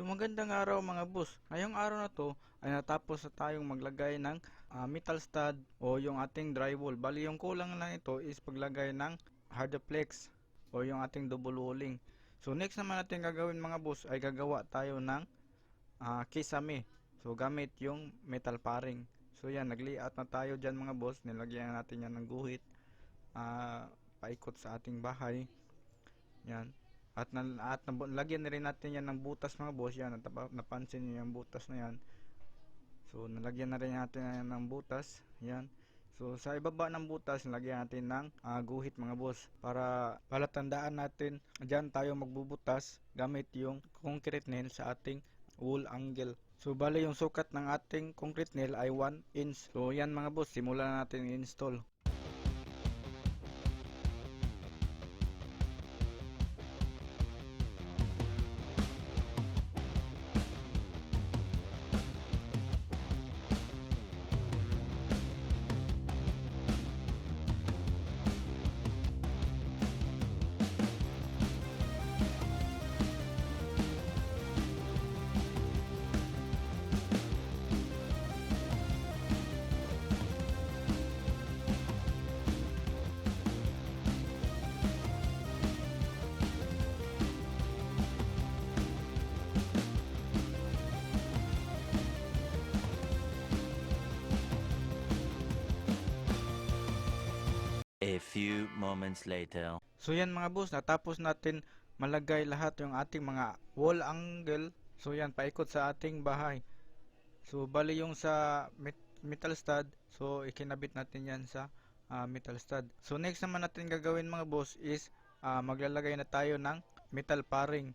So magandang araw mga boss. Ngayong araw na to ay natapos na tayong maglagay ng metal stud o yung ating drywall. Bali yung kulang lang ito is paglagay ng hardplex o yung ating double walling. So next naman natin gagawin mga boss ay gagawa tayo ng kisame. So gamit yung metal paring. So yan, nag-layout na tayo dyan mga boss. Nilagyan natin yan ng guhit paikot sa ating bahay. Yan. Lagyan na rin natin yan ng butas mga boss. Yan, napansin nyo yung butas na yan. So nalagyan na rin natin yan ng butas. Yan. So sa ibaba ng butas, nalagyan natin ng guhit mga boss. Para palatandaan natin, dyan tayo magbubutas gamit yung concrete nail sa ating wall angle. So bali yung sukat ng ating concrete nail ay 1 inch. So yan mga boss, simulan natin i-install. A few moments later. So yan mga boss, natapos natin malagay lahat yung ating mga wall angle. So yan, paikot sa ating bahay. So bali yung sa metal stud, so ikinabit natin yan sa metal stud. So next naman natin gagawin mga boss is maglalagay na tayo ng metal paring.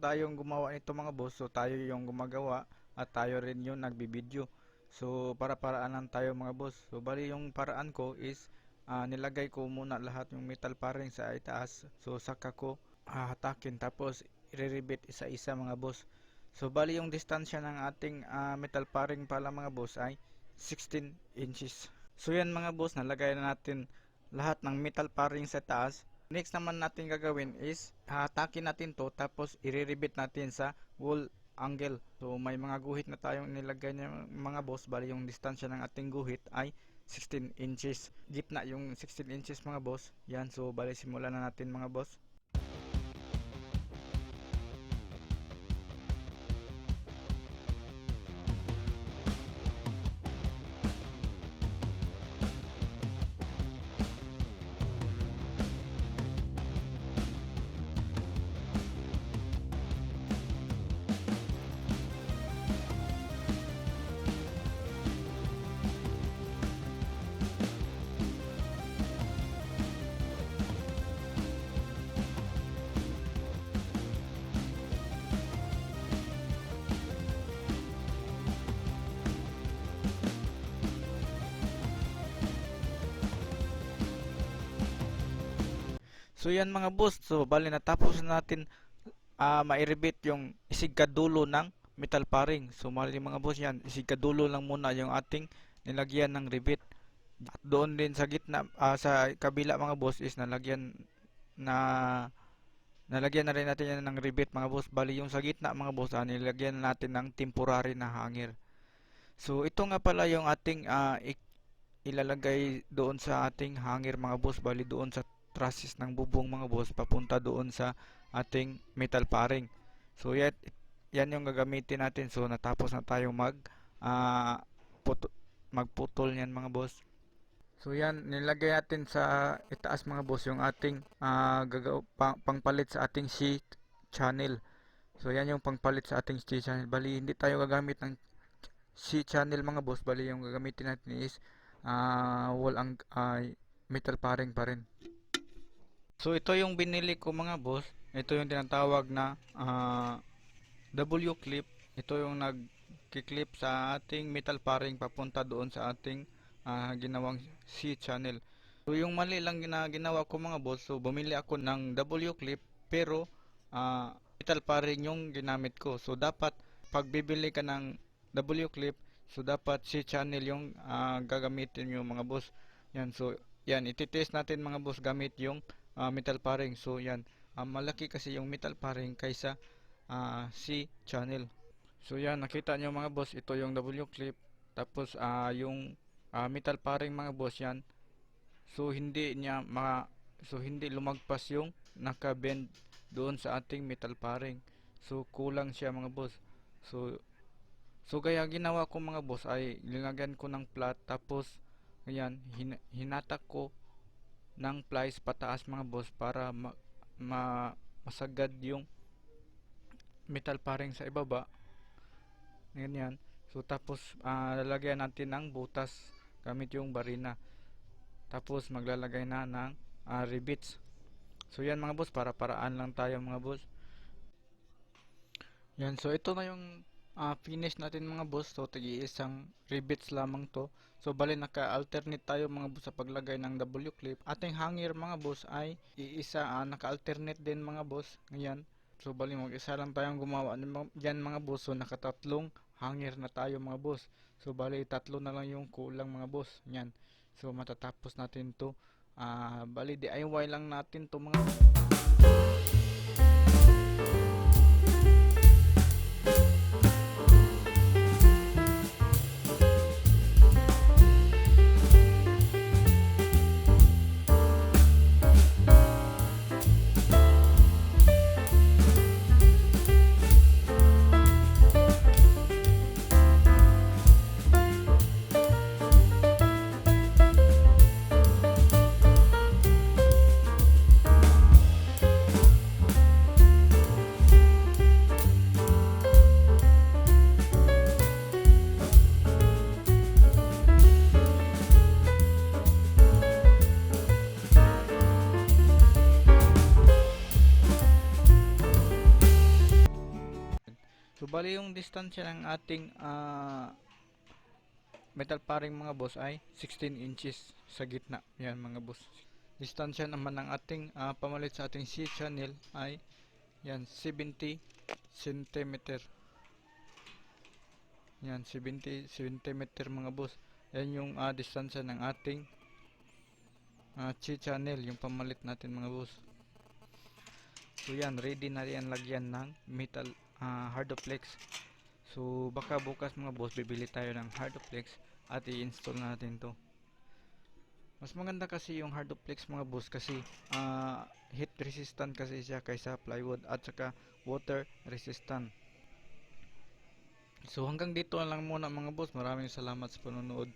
Tayong gumawa nito mga boss, so tayo yung gumagawa at tayo rin yung nagbibideo. So para-paraan lang tayo mga boss. So bali yung paraan ko is nilagay ko muna lahat yung metal paring sa itaas. So saka ko hatakin tapos i-rebit isa-isa mga boss. So bali yung distansya ng ating metal paring pala mga boss ay 16 inches. So yan mga boss, nalagay na natin lahat ng metal paring sa taas. Next naman natin gagawin is hatakin natin to tapos i-rebit natin sa wall angle. So may mga guhit na tayong nilagay ng mga boss. Bali yung distansya ng ating guhit ay 16 inches. Gitna yung 16 inches mga boss. Yan, so bali simulan na natin mga boss. So yan mga boss, so bali natapos natin ma-rebit yung isigkadulo ng metal paring. So mali mga boss, yan isigkadulo lang muna yung ating nilagyan ng rebit. At doon din sa gitna, sa kabila mga boss is na nalagyan na rin natin yan ng rebit mga boss. Bali yung sa gitna mga boss, nilagyan natin ng temporary na hanger. So ito nga pala yung ating ilalagay doon sa ating hanger mga boss. Bali doon sa trusses ng bubong mga boss, papunta doon sa ating metal paring. So yan yung gagamitin natin. So natapos na tayo magputol yan mga boss. So yan, nilagay natin sa itaas mga boss yung ating pangpalit sa ating C channel. So yan yung pangpalit sa ating C channel. Bali hindi tayo gagamit ng C channel mga boss. Bali yung gagamitin natin is metal paring pa rin. So ito yung binili ko mga boss. Ito yung tinatawag na W clip. Ito yung kiklip sa ating metal paring papunta doon sa ating ginawang C channel. So yung mali lang na ginawa ko mga boss, so bumili ako ng W clip pero metal paring yung ginamit ko. So dapat pag bibili ka ng W clip, so dapat C channel yung gagamitin yung mga boss. Yan, so yan, ititest natin mga boss gamit yung metal paring. So yan, malaki kasi yung metal paring kaysa C channel. So yan, nakita nyo mga boss, ito yung W clip. Tapos yung metal paring mga boss yan. So hindi lumagpas yung naka-bend doon sa ating metal paring. So kulang siya mga boss. So kaya ginawa ko mga boss ay linagyan ko ng flat, tapos ayan, hinatak ko ng plies pataas mga boss para masagad yung metal paring sa ibaba. Ganyan. So tapos lalagyan natin ng butas gamit yung barina. Tapos maglalagay na ng rivets. So yan mga boss, para paraan lang tayo mga boss. Yan, so ito na yung finish natin mga boss. So tigi isang rivets lamang to. So bali naka-alternate tayo mga boss sa paglagay ng W clip. Ating hanger mga boss ay iisa, naka-alternate din mga boss. Ngayon, so bali mag-isa lang tayong gumawa diyan mga boss. So nakatatlong hanger na tayo mga boss. So bali tatlo na lang yung kulang mga boss. Yan. So matatapos natin to. Bali DIY lang natin to mga. So bali yung distansya ng ating metal paring mga boss ay 16 inches sa gitna. Yan mga boss. Distansya naman ng ating pamalit sa ating C channel ay yan 70 cm. Yan 70 cm mga boss. Yan yung distansya ng ating C channel, yung pamalit natin mga boss. So yan, ready na yan lagyan ng metal hardoplex. So baka bukas mga boss bibili tayo ng hardoplex at i-install natin to. Mas maganda kasi yung hardoplex mga boss kasi heat resistant kasi siya kaysa plywood at saka water resistant. So hanggang dito lang muna mga boss. Maraming salamat sa panonood.